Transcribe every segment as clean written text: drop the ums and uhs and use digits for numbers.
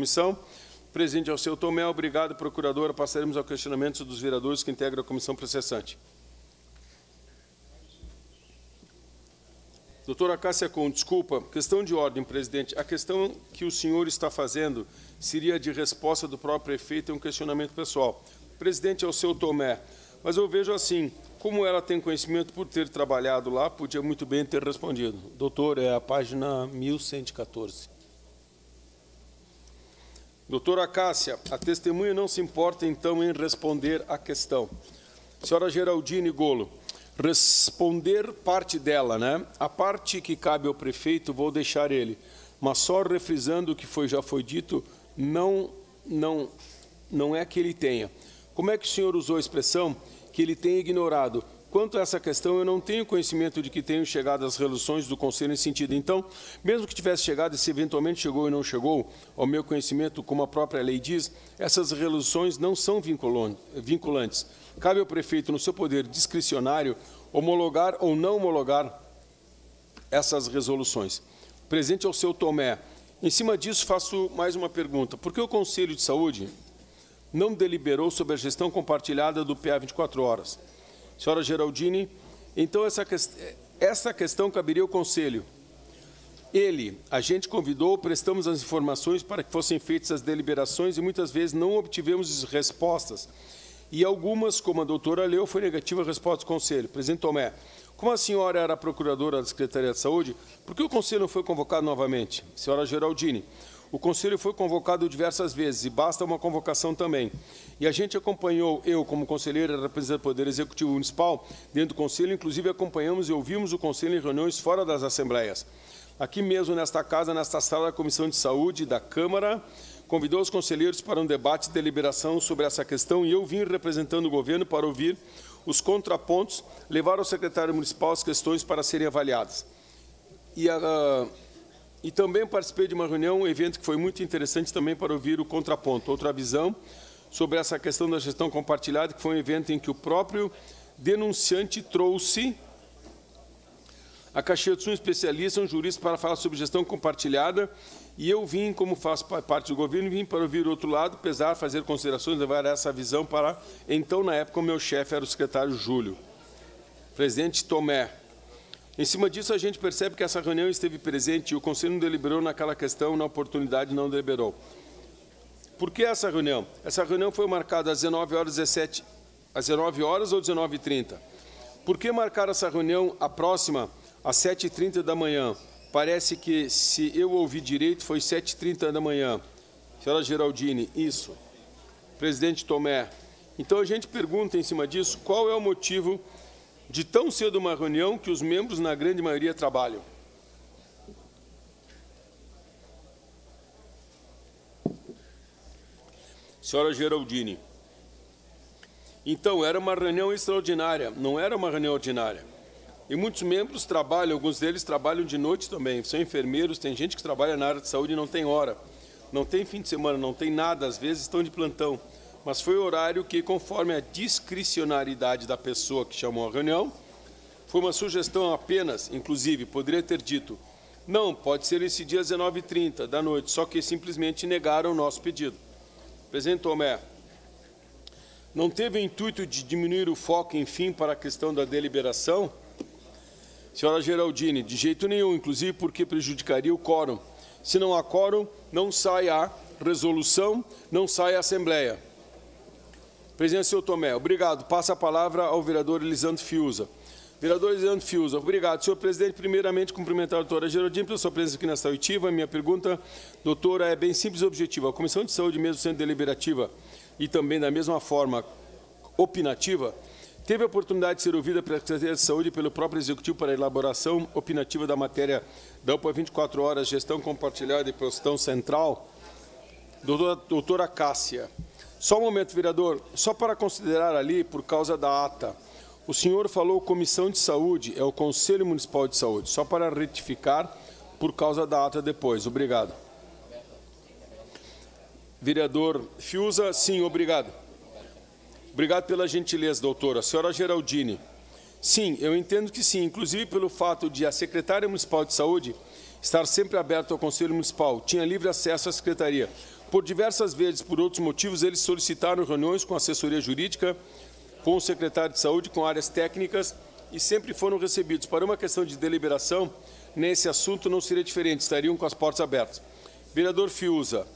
comissão. Presidente Alceu Tomé, obrigado, procuradora. Passaremos ao questionamento dos vereadores que integram a comissão processante. Doutora Cássia Con, desculpa, questão de ordem, presidente. A questão que o senhor está fazendo seria de resposta do próprio prefeito e um questionamento pessoal. Presidente Alceu Tomé, mas eu vejo assim, como ela tem conhecimento por ter trabalhado lá, podia muito bem ter respondido. Doutor, é a página 1114. Doutora Cássia, a testemunha não se importa, então, em responder à questão. Senhora Geraldine Golo, responder parte dela, né? A parte que cabe ao prefeito, vou deixar ele. Mas só refrisando o que já foi dito, não é que ele tenha. Como é que o senhor usou a expressão que ele tenha ignorado? Quanto a essa questão, eu não tenho conhecimento de que tenham chegado as resoluções do Conselho nesse sentido. Então, mesmo que tivesse chegado, e se eventualmente chegou e não chegou, ao meu conhecimento, como a própria lei diz, essas resoluções não são vinculantes. Cabe ao prefeito, no seu poder discricionário, homologar ou não homologar essas resoluções. Presidente Alceu Tomé, em cima disso, faço mais uma pergunta. Por que o Conselho de Saúde não deliberou sobre a gestão compartilhada do PA 24 horas? Senhora Geraldine, então essa questão caberia ao Conselho. A gente convidou, prestamos as informações para que fossem feitas as deliberações e muitas vezes não obtivemos respostas. E algumas, como a doutora leu, foi negativa a resposta do Conselho. Presidente Tomé, como a senhora era a procuradora da Secretaria de Saúde, por que o Conselho não foi convocado novamente? Senhora Geraldine, o Conselho foi convocado diversas vezes e basta uma convocação também. E a gente acompanhou, eu como conselheira representante do Poder Executivo Municipal, dentro do Conselho, inclusive acompanhamos e ouvimos o Conselho em reuniões fora das assembleias. Aqui mesmo, nesta casa, nesta sala da Comissão de Saúde da Câmara, convidou os conselheiros para um debate e deliberação sobre essa questão e eu vim representando o governo para ouvir os contrapontos, levar ao secretário municipal as questões para serem avaliadas. E também participei de uma reunião, um evento que foi muito interessante também para ouvir o contraponto, outra visão sobre essa questão da gestão compartilhada, que foi um evento em que o próprio denunciante trouxe a Caxias do Sul, um especialista, um jurista, para falar sobre gestão compartilhada, e eu vim, como faço parte do governo, vim para ouvir o outro lado, pesar, fazer considerações, levar essa visão para, então, na época, o meu chefe era o secretário Júlio. Presidente Tomé. Em cima disso, a gente percebe que essa reunião esteve presente e o Conselho não deliberou naquela questão, na oportunidade não deliberou. Por que essa reunião? Essa reunião foi marcada às 19 horas ou 19h30? Por que marcar essa reunião a próxima às 7h30 da manhã? Parece que, se eu ouvi direito, foi 7h30 da manhã. Senhora Geraldine, isso. Presidente Tomé. Então, a gente pergunta em cima disso, qual é o motivo de tão cedo uma reunião que os membros, na grande maioria, trabalham? Senhora Geraldine. Então, era uma reunião extraordinária, não era uma reunião ordinária. E muitos membros trabalham, alguns deles trabalham de noite também, são enfermeiros, tem gente que trabalha na área de saúde e não tem hora, não tem fim de semana, não tem nada, às vezes estão de plantão. Mas foi o horário que, conforme a discricionariedade da pessoa que chamou a reunião, foi uma sugestão apenas, inclusive, poderia ter dito, não, pode ser esse dia às 19h30 da noite, só que simplesmente negaram o nosso pedido. Presidente Tomé, não teve o intuito de diminuir o foco, enfim, para a questão da deliberação? Senhora Geraldine, de jeito nenhum, inclusive porque prejudicaria o quórum. Se não há quórum, não sai a resolução, não sai a Assembleia. Presidente Alceu Tomé, obrigado. Passa a palavra ao vereador Elisandro Fiuza. Vereador Elisandro Fiuza, obrigado. Senhor presidente, primeiramente cumprimentar a doutora Geraldine pela sua presença aqui nesta oitiva. A minha pergunta, doutora, é bem simples e objetiva. A Comissão de Saúde, mesmo sendo deliberativa e também da mesma forma opinativa, teve a oportunidade de ser ouvida pela Secretaria de Saúde e pelo próprio Executivo para a elaboração opinativa da matéria da UPA 24 horas, gestão compartilhada e postão central? Doutora Cássia. Só um momento, vereador. Só para considerar ali, por causa da ata, o senhor falou Comissão de Saúde, é o Conselho Municipal de Saúde. Só para retificar, por causa da ata depois. Obrigado. Vereador Fiuza, sim, obrigado. Obrigado pela gentileza, doutora. Senhora Geraldine. Sim, eu entendo que sim, inclusive pelo fato de a Secretária Municipal de Saúde estar sempre aberta ao Conselho Municipal, tinha livre acesso à Secretaria. Por diversas vezes, por outros motivos, eles solicitaram reuniões com a assessoria jurídica, com o secretário de saúde, com áreas técnicas, e sempre foram recebidos. Para uma questão de deliberação, nesse assunto não seria diferente, estariam com as portas abertas. Vereador Fiuza.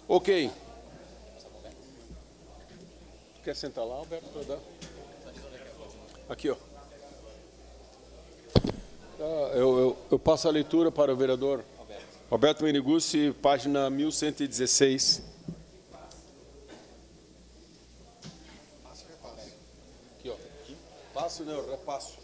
Ok. Quer sentar lá, Alberto, para dar? Aqui, ó. Eu passo a leitura para o vereador Alberto Meneguzzi, página 1116. Aqui, ó. Passo, né? Eu repasso.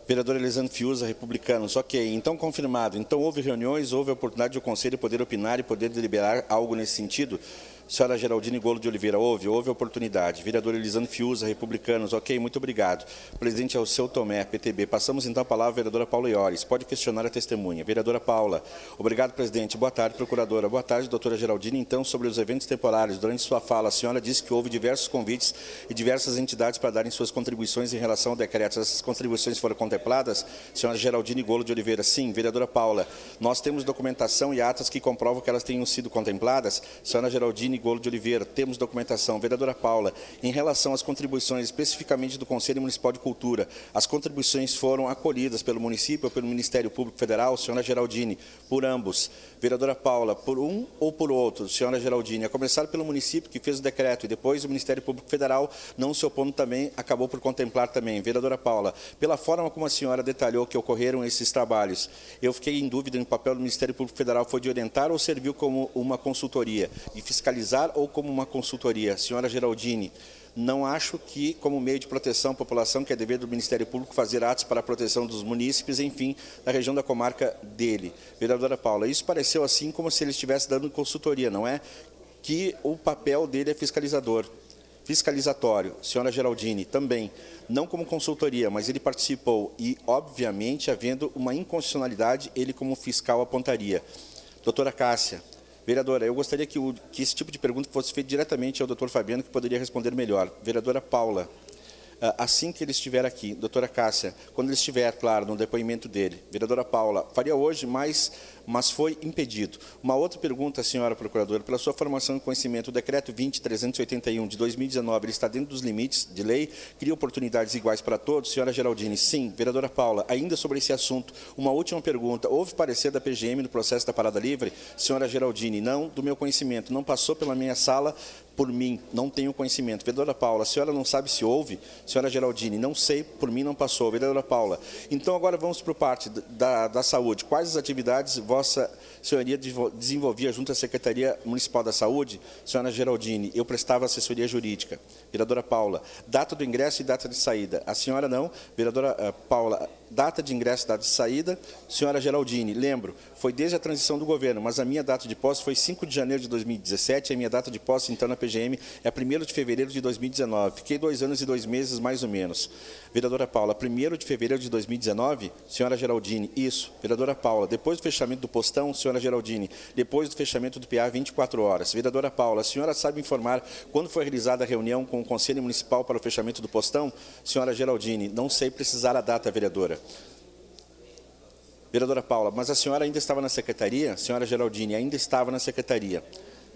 Vereador Elisandro Fiuza, Republicanos. Ok, então confirmado. Então houve reuniões, houve a oportunidade do Conselho poder opinar e poder deliberar algo nesse sentido? Senhora Geraldine Golo de Oliveira, houve oportunidade. Vereador Elisandro Fiuza, Republicanos. Ok, muito obrigado. Presidente Alceu Tomé, PTB. Passamos então a palavra à vereadora Paula Iores. Pode questionar a testemunha. Vereadora Paula. Obrigado, presidente. Boa tarde, procuradora. Boa tarde, doutora Geraldine. Então, sobre os eventos temporários, durante sua fala, a senhora disse que houve diversos convites e diversas entidades para darem suas contribuições em relação ao decreto. Essas contribuições foram contempladas? Senhora Geraldine Golo de Oliveira. Sim. Vereadora Paula. Nós temos documentação e atas que comprovam que elas tenham sido contempladas? Senhora Geraldine Golo de Oliveira, temos documentação. Vereadora Paula, em relação às contribuições, especificamente do Conselho Municipal de Cultura, as contribuições foram acolhidas pelo município ou pelo Ministério Público Federal? Senhora Geraldine, por ambos. Vereadora Paula, por um ou por outro? Senhora Geraldine, a começar pelo município que fez o decreto e depois o Ministério Público Federal, não se opondo também, acabou por contemplar também. Vereadora Paula, pela forma como a senhora detalhou que ocorreram esses trabalhos, eu fiquei em dúvida no papel do Ministério Público Federal, foi de orientar ou serviu como uma consultoria, de fiscalizar ou como uma consultoria? Senhora Geraldine, não acho que, como meio de proteção à população, que é dever do Ministério Público fazer atos para a proteção dos munícipes, enfim, da região da comarca dele. Vereadora Paula, isso pareceu assim como se ele estivesse dando consultoria, não é? Que o papel dele é fiscalizatório. Senhora Geraldine, também, não como consultoria, mas ele participou e, obviamente, havendo uma inconstitucionalidade, ele como fiscal apontaria. Doutora Cássia, vereadora, eu gostaria que esse tipo de pergunta fosse feita diretamente ao doutor Fabiano, que poderia responder melhor. Vereadora Paula, assim que ele estiver aqui, doutora Cássia, quando ele estiver, claro, no depoimento dele. Vereadora Paula, faria hoje, mas foi impedido. Uma outra pergunta, senhora procuradora, pela sua formação e conhecimento, o decreto 20.381 de 2019, ele está dentro dos limites de lei, cria oportunidades iguais para todos? Senhora Geraldine, sim. Vereadora Paula, ainda sobre esse assunto, uma última pergunta. Houve parecer da PGM no processo da parada livre? Senhora Geraldine, não do meu conhecimento, não passou pela minha sala, por mim, não tenho conhecimento. Vereadora Paula, a senhora não sabe se houve? Senhora Geraldine, não sei, por mim não passou. Vereadora Paula, então agora vamos para a parte da saúde. Quais as atividades vossa senhoria desenvolvia junto à Secretaria Municipal da Saúde? Senhora Geraldine, eu prestava assessoria jurídica. Vereadora Paula, data do ingresso e data de saída. A senhora não. Vereadora Paula, data de ingresso e data de saída. Senhora Geraldine, lembro, foi desde a transição do governo, mas a minha data de posse foi 5 de janeiro de 2017, a minha data de posse, então, na PGM, é 1º de fevereiro de 2019. Fiquei 2 anos e 2 meses, mais ou menos. Vereadora Paula, 1º de fevereiro de 2019? Senhora Geraldine, isso. Vereadora Paula, depois do fechamento do postão? Senhora Geraldine, depois do fechamento do PA, 24 horas. Vereadora Paula, a senhora sabe informar quando foi realizada a reunião com o Conselho Municipal para o fechamento do postão? Senhora Geraldine, não sei precisar a data, vereadora. Vereadora Paula, mas a senhora ainda estava na secretaria? Senhora Geraldine, ainda estava na secretaria.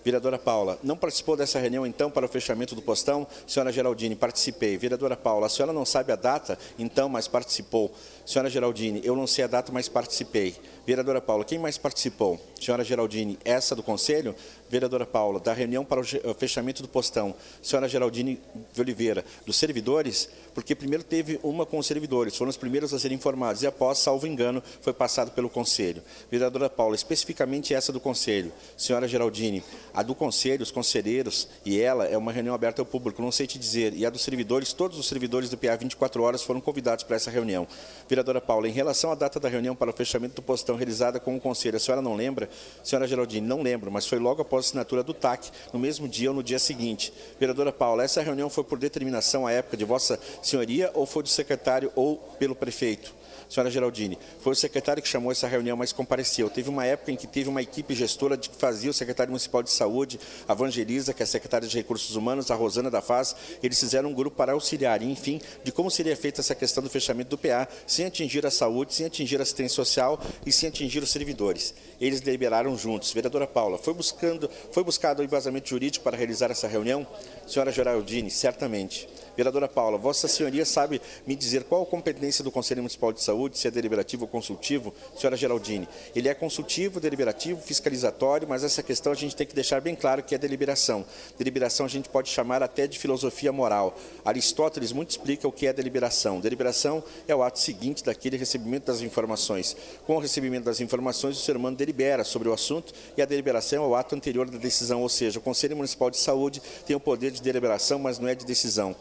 Vereadora Paula, não participou dessa reunião, então, para o fechamento do postão? Senhora Geraldine, participei. Vereadora Paula, a senhora não sabe a data? Então, mas participou. Senhora Geraldine, eu não sei a data, mas participei. Vereadora Paula, quem mais participou? Senhora Geraldine, essa do Conselho? Vereadora Paula, da reunião para o fechamento do postão. Senhora Geraldine de Oliveira, dos servidores? Porque primeiro teve uma com os servidores, foram os primeiros a serem informados, e após, salvo engano, foi passado pelo Conselho. Vereadora Paula, especificamente essa do Conselho. Senhora Geraldine, a do Conselho, os conselheiros e ela é uma reunião aberta ao público, não sei te dizer. E a dos servidores, todos os servidores do PA 24 horas foram convidados para essa reunião. Vereadora Paula, em relação à data da reunião para o fechamento do postão realizada com o Conselho, a senhora não lembra? Senhora Geraldine, não lembro, mas foi logo após a assinatura do TAC, no mesmo dia ou no dia seguinte. Vereadora Paula, essa reunião foi por determinação à época de Vossa Senhoria ou foi do secretário ou pelo prefeito? Senhora Geraldine, foi o secretário que chamou essa reunião, mas compareceu. Teve uma época em que teve uma equipe gestora que fazia o secretário municipal de saúde, a Vangelisa, que é a secretária de Recursos Humanos, a Rosana da Faz, eles fizeram um grupo para auxiliar, enfim, de como seria feita essa questão do fechamento do PA, sem atingir a saúde, sem atingir a assistência social e sem atingir os servidores. Eles deliberaram juntos. Vereadora Paula, foi buscado o embasamento jurídico para realizar essa reunião? Senhora Geraldine, certamente. Vereadora Paula, Vossa Senhoria sabe me dizer qual a competência do Conselho Municipal de Saúde, se é deliberativo ou consultivo? Senhora Geraldine, ele é consultivo, deliberativo, fiscalizatório, mas essa questão a gente tem que deixar bem claro que é deliberação. Deliberação a gente pode chamar até de filosofia moral. Aristóteles muito explica o que é deliberação. Deliberação é o ato seguinte daquele recebimento das informações. Com o recebimento das informações, o ser humano delibera sobre o assunto e a deliberação é o ato anterior da decisão, ou seja, o Conselho Municipal de Saúde tem o poder de deliberação, mas não é de decisão.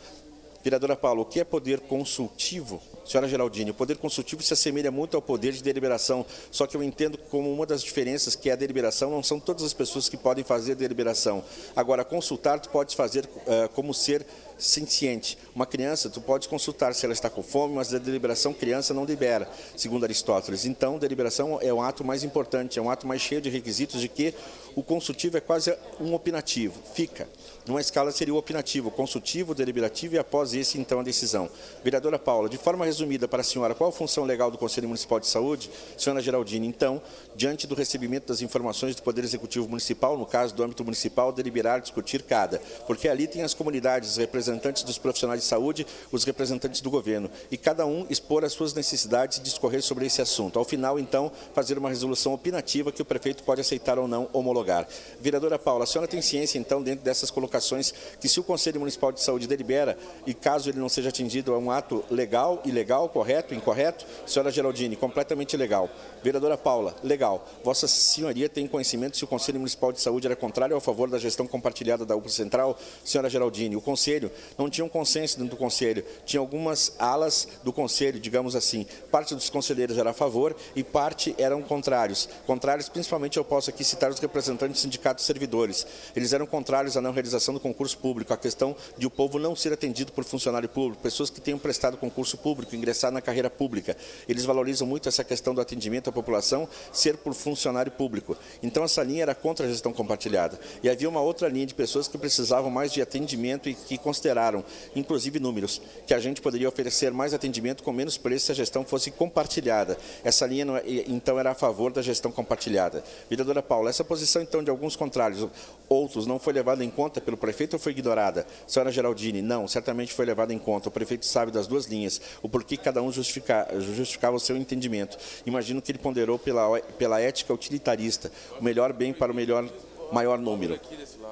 Vereadora Paula, o que é poder consultivo? Senhora Geraldine, o poder consultivo se assemelha muito ao poder de deliberação, só que eu entendo como uma das diferenças que é a deliberação, não são todas as pessoas que podem fazer deliberação. Agora, consultar, tu podes fazer como ser senciente. Uma criança, tu pode consultar se ela está com fome, mas a deliberação criança não libera, segundo Aristóteles. Então, deliberação é um ato mais importante, é um ato mais cheio de requisitos de que o consultivo é quase um opinativo. Fica. Numa escala seria o opinativo, o consultivo, o deliberativo e após esse, então, a decisão. Vereadora Paula, de forma resumida para a senhora, qual a função legal do Conselho Municipal de Saúde? Senhora Geraldine, então, diante do recebimento das informações do Poder Executivo Municipal, no caso do âmbito municipal, deliberar, discutir cada, porque ali tem as comunidades, os representantes dos profissionais de saúde, os representantes do governo, e cada um expor as suas necessidades e discorrer sobre esse assunto. Ao final, então, fazer uma resolução opinativa que o prefeito pode aceitar ou não homologar. Vereadora Paula, a senhora tem ciência, então, dentro dessas colocações, que se o Conselho Municipal de Saúde delibera e caso ele não seja atingido, é um ato legal, ilegal, correto, incorreto? Senhora Geraldine, completamente legal. Vereadora Paula, legal. Vossa Senhoria tem conhecimento se o Conselho Municipal de Saúde era contrário ou a favor da gestão compartilhada da UPA Central? Senhora Geraldine, o Conselho não tinha um consenso dentro do Conselho, tinha algumas alas do Conselho, digamos assim. Parte dos conselheiros era a favor e parte eram contrários. Contrários, principalmente, eu posso aqui citar os representantes dos sindicatos servidores. Eles eram contrários à não realização do concurso público, a questão de o povo não ser atendido por funcionário público, pessoas que tenham prestado concurso público, ingressar na carreira pública. Eles valorizam muito essa questão do atendimento à população ser por funcionário público. Então, essa linha era contra a gestão compartilhada. E havia uma outra linha de pessoas que precisavam mais de atendimento e que consideraram, inclusive números, que a gente poderia oferecer mais atendimento com menos preço se a gestão fosse compartilhada. Essa linha, então, era a favor da gestão compartilhada. Vereadora Paula, essa posição, então, de alguns contrários, outros, não foi levada em conta pelo prefeito ou foi ignorada? Senhora Geraldine, não, certamente foi levada em conta. O prefeito sabe das duas linhas, o porquê cada um justificava o seu entendimento. Imagino que ele ponderou pela ética utilitarista, o melhor bem para o maior número.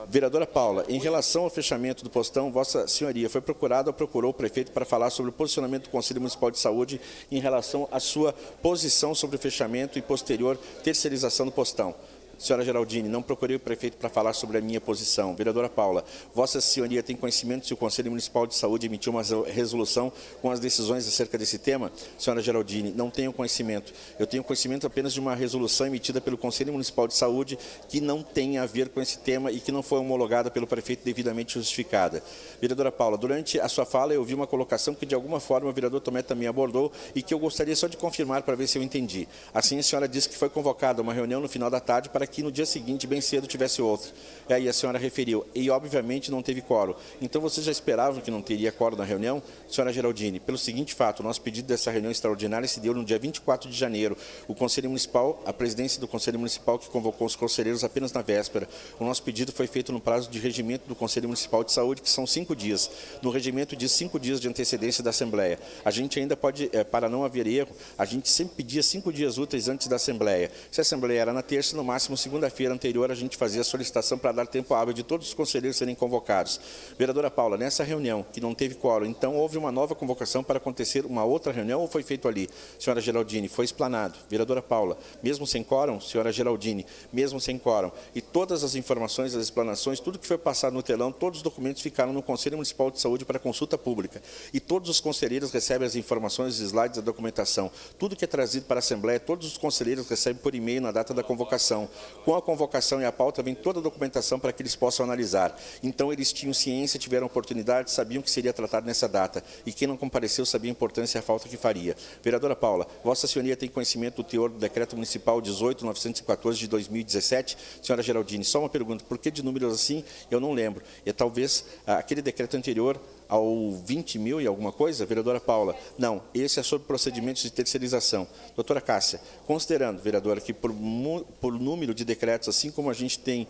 Vereadora Paula, em relação ao fechamento do postão, Vossa Senhoria foi procurada ou procurou o prefeito para falar sobre o posicionamento do Conselho Municipal de Saúde em relação à sua posição sobre o fechamento e posterior terceirização do postão? Senhora Geraldine, não procurei o prefeito para falar sobre a minha posição. Vereadora Paula, Vossa Senhoria tem conhecimento se o Conselho Municipal de Saúde emitiu uma resolução com as decisões acerca desse tema? Senhora Geraldine, não tenho conhecimento. Eu tenho conhecimento apenas de uma resolução emitida pelo Conselho Municipal de Saúde que não tem a ver com esse tema e que não foi homologada pelo prefeito devidamente justificada. Vereadora Paula, durante a sua fala eu ouvi uma colocação que de alguma forma o vereador Tomé também abordou e que eu gostaria só de confirmar para ver se eu entendi. Assim, a senhora disse que foi convocada uma reunião no final da tarde para que no dia seguinte, bem cedo, tivesse outra. E aí a senhora referiu, e obviamente não teve quórum. Então vocês já esperavam que não teria quórum na reunião? Senhora Geraldine, pelo seguinte fato, o nosso pedido dessa reunião extraordinária se deu no dia 24 de janeiro. O Conselho Municipal, a presidência do Conselho Municipal que convocou os conselheiros apenas na véspera. O nosso pedido foi feito no prazo de regimento do Conselho Municipal de Saúde, que são 5 dias. No regimento diz 5 dias de antecedência da Assembleia. A gente ainda pode, para não haver erro, a gente sempre pedia 5 dias úteis antes da Assembleia. Se a Assembleia era na terça, no máximo segunda-feira anterior, a gente fazia a solicitação para dar tempo hábil de todos os conselheiros serem convocados. Vereadora Paula, nessa reunião, que não teve quórum, então houve uma nova convocação para acontecer uma outra reunião ou foi feito ali? Senhora Geraldine, foi explanado. Vereadora Paula, mesmo sem quórum? Senhora Geraldine, mesmo sem quórum. E todas as informações, as explanações, tudo que foi passado no telão, todos os documentos ficaram no Conselho Municipal de Saúde para consulta pública. E todos os conselheiros recebem as informações, os slides, a documentação. Tudo que é trazido para a Assembleia, todos os conselheiros recebem por e-mail na data da convocação. Com a convocação e a pauta vem toda a documentação para que eles possam analisar. Então, eles tinham ciência, tiveram oportunidade, sabiam que seria tratado nessa data. E quem não compareceu sabia a importância e a falta que faria. Vereadora Paula, Vossa Senhoria tem conhecimento do teor do Decreto Municipal 18.914 de 2017? Senhora Geraldine, só uma pergunta, por que de números assim? Eu não lembro. E talvez aquele decreto anterior ao 20 mil e alguma coisa? Vereadora Paula, não, esse é sobre procedimentos de terceirização. Doutora Cássia, considerando, vereadora, que por número de decretos, assim como a gente tem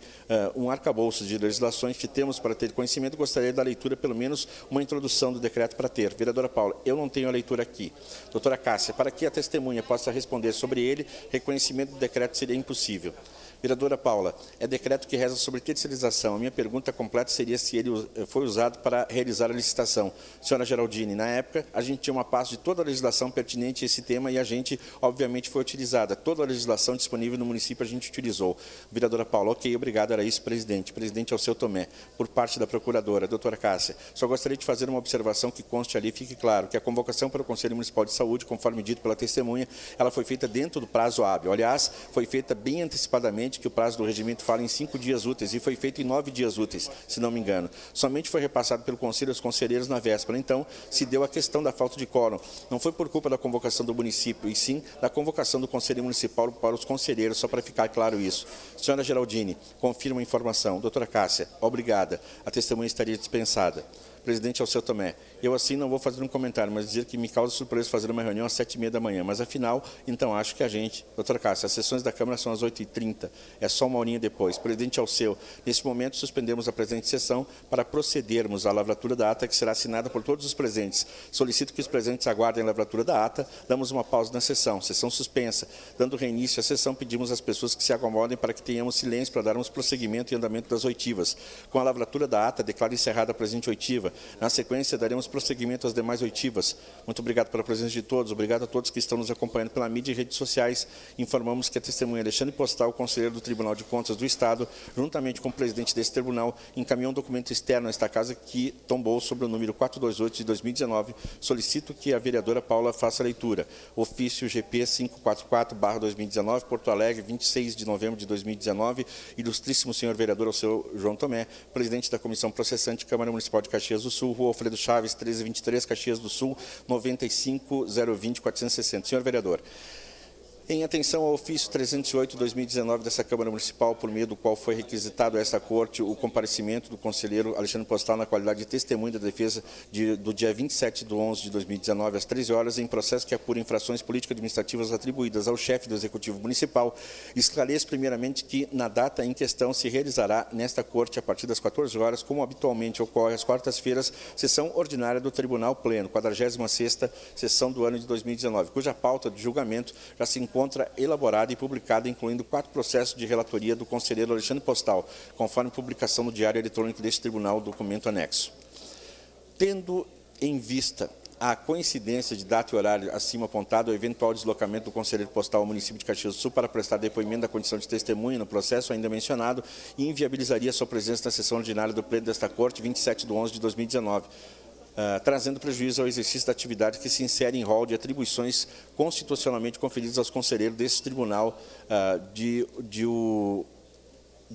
um arcabouço de legislações que temos para ter conhecimento, gostaria da leitura, pelo menos uma introdução do decreto para ter. Vereadora Paula, eu não tenho a leitura aqui. Doutora Cássia, para que a testemunha possa responder sobre ele, reconhecimento do decreto seria impossível. Vereadora Paula, é decreto que reza sobre terceirização. A minha pergunta completa seria se ele foi usado para realizar a licitação. Senhora Geraldine, na época, a gente tinha uma pasta de toda a legislação pertinente a esse tema e a gente, obviamente, foi utilizada. Toda a legislação disponível no município a gente utilizou. Vereadora Paula, ok, obrigado, era isso, presidente. Presidente Alceu Tomé, por parte da procuradora. Doutora Cássia, só gostaria de fazer uma observação que conste ali, fique claro, que a convocação para o Conselho Municipal de Saúde, conforme dito pela testemunha, ela foi feita dentro do prazo hábil. Aliás, foi feita bem antecipadamente, que o prazo do regimento fala em 5 dias úteis e foi feito em 9 dias úteis, se não me engano. Somente foi repassado pelo Conselho aos conselheiros na véspera. Então, se deu a questão da falta de quórum. Não foi por culpa da convocação do município, e sim da convocação do Conselho Municipal para os conselheiros, só para ficar claro isso. Senhora Geraldine, confirma a informação. Doutora Cássia, obrigada. A testemunha estaria dispensada. Presidente Alceu Tomé, eu assim não vou fazer um comentário, mas dizer que me causa surpresa fazer uma reunião às 7h30 da manhã, mas afinal, então acho que a gente, doutora Cássia, as sessões da Câmara são às 8h30, é só uma horinha depois. Presidente Alceu, neste momento suspendemos a presente sessão para procedermos à lavratura da ata que será assinada por todos os presentes. Solicito que os presentes aguardem a lavratura da ata, damos uma pausa na sessão suspensa. Dando reinício à sessão, pedimos às pessoas que se acomodem para que tenhamos silêncio para darmos prosseguimento e andamento das oitivas. Com a lavratura da ata, declaro encerrada a presente oitiva. Na sequência, daremos prosseguimento às demais oitivas. Muito obrigado pela presença de todos. Obrigado a todos que estão nos acompanhando pela mídia e redes sociais. Informamos que a testemunha Alexandre Postal, conselheiro do Tribunal de Contas do Estado, juntamente com o presidente desse tribunal, encaminhou um documento externo a esta casa que tombou sobre o número 428 de 2019. Solicito que a vereadora Paula faça a leitura. Ofício GP 544/2019, Porto Alegre, 26 de novembro de 2019. Ilustríssimo senhor vereador Alceu João Tomé, presidente da Comissão Processante, Câmara Municipal de Caxias do Sul, Rua Alfredo Chaves, 1323, Caxias do Sul, 95020-460. Senhor vereador, em atenção ao ofício 308/2019 dessa Câmara Municipal, por meio do qual foi requisitado a esta Corte o comparecimento do conselheiro Alexandre Postal na qualidade de testemunha da defesa do dia 27 de 11 de 2019, às 13 horas, em processo que apura infrações político-administrativas atribuídas ao chefe do Executivo Municipal, esclareço primeiramente que, na data em questão, se realizará nesta Corte, a partir das 14 horas, como habitualmente ocorre às quartas-feiras, sessão ordinária do Tribunal Pleno, 46ª sessão do ano de 2019, cuja pauta de julgamento já se encontra elaborada e publicada, incluindo 4 processos de relatoria do conselheiro Alexandre Postal, conforme publicação no Diário Eletrônico deste tribunal, documento anexo. Tendo em vista a coincidência de data e horário acima apontado, o eventual deslocamento do conselheiro Postal ao município de Caxias do Sul para prestar depoimento da condição de testemunha no processo ainda mencionado, inviabilizaria sua presença na sessão ordinária do Pleno desta Corte, 27 de 11 de 2019. Trazendo prejuízo ao exercício da atividade que se insere em rol de atribuições constitucionalmente conferidas aos conselheiros desse tribunal de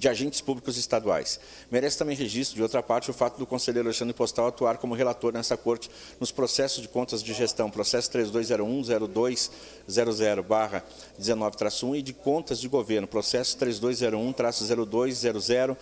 agentes públicos estaduais. Merece também registro, de outra parte, o fato do conselheiro Alexandre Postal atuar como relator nessa Corte nos processos de contas de gestão, processo 3201-0200/19-1 e de contas de governo, processo 3201-0200/19-1,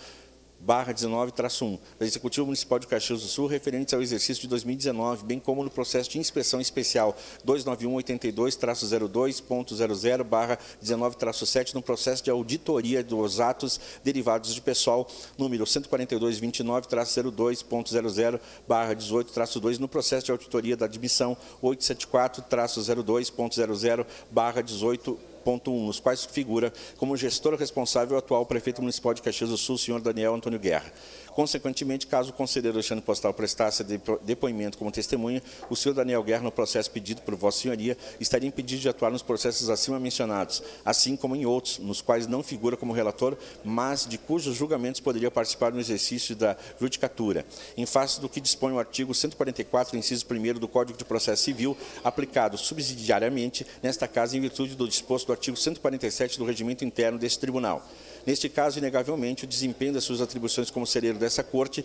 do Executivo Municipal de Caxias do Sul, referentes ao exercício de 2019, bem como no processo de inspeção especial 29182-02.00/19-7, no processo de auditoria dos atos derivados de pessoal, número 14229-02.00/18-2, no processo de auditoria da admissão 874-02.00/18, nos quais figura como gestor responsável o atual prefeito municipal de Caxias do Sul, senhor Daniel Antônio Guerra. Consequentemente, caso o conselheiro Alexandre Postal prestasse depoimento como testemunha, o senhor Daniel Guerra, no processo pedido por Vossa Senhoria, estaria impedido de atuar nos processos acima mencionados, assim como em outros, nos quais não figura como relator, mas de cujos julgamentos poderia participar no exercício da judicatura. Em face do que dispõe o artigo 144, inciso 1º do Código de Processo Civil, aplicado subsidiariamente nesta casa em virtude do disposto do artigo 147 do Regimento Interno deste Tribunal. Neste caso, inegavelmente, o desempenho das suas atribuições como conselheiro dessa Corte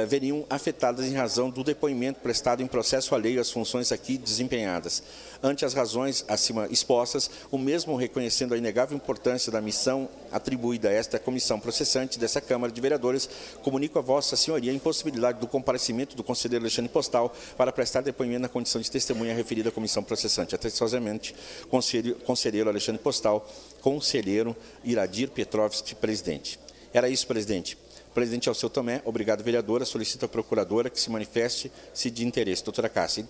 veriam afetadas em razão do depoimento prestado em processo alheio às funções aqui desempenhadas. Ante as razões acima expostas, o mesmo reconhecendo a inegável importância da missão atribuída a esta comissão processante dessa Câmara de Vereadores, comunico a Vossa Senhoria a impossibilidade do comparecimento do conselheiro Alexandre Postal para prestar depoimento na condição de testemunha referida à comissão processante. Atenciosamente, conselheiro Alexandre Postal, conselheiro Iradir Petrovski, presidente. Era isso, presidente. Presidente Alceu Tomé, obrigado, vereadora. Solicito à procuradora que se manifeste se de interesse. Doutora Cássia.